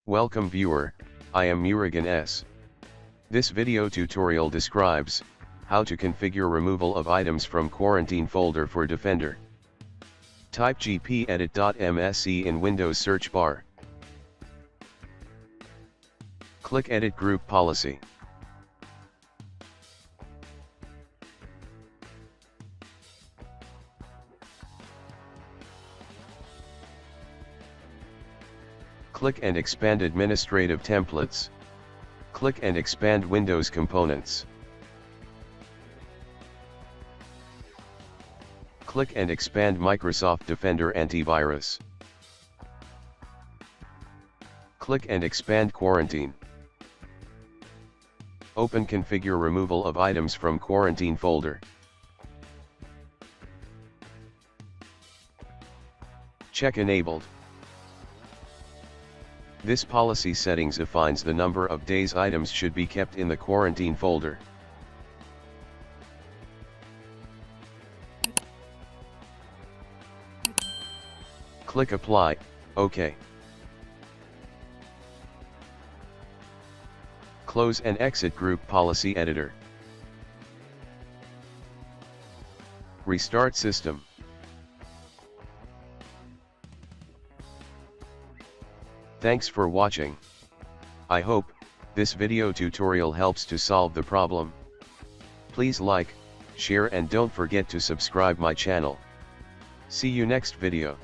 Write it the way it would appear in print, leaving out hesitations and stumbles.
Welcome viewer, I am Murugan S. This video tutorial describes how to configure removal of items from quarantine folder for Defender. Type gpedit.msc in Windows search bar. Click Edit Group Policy. Click and expand Administrative Templates. Click and expand Windows Components. Click and expand Microsoft Defender Antivirus. Click and expand Quarantine. Open Configure Removal of Items from Quarantine folder. Check Enabled. This policy settings defines the number of days items should be kept in the quarantine folder. Click Apply, OK. Close and exit Group Policy Editor. Restart system. Thanks for watching. I hope this video tutorial helps to solve the problem. Please like, share and don't forget to subscribe my channel. See you next video.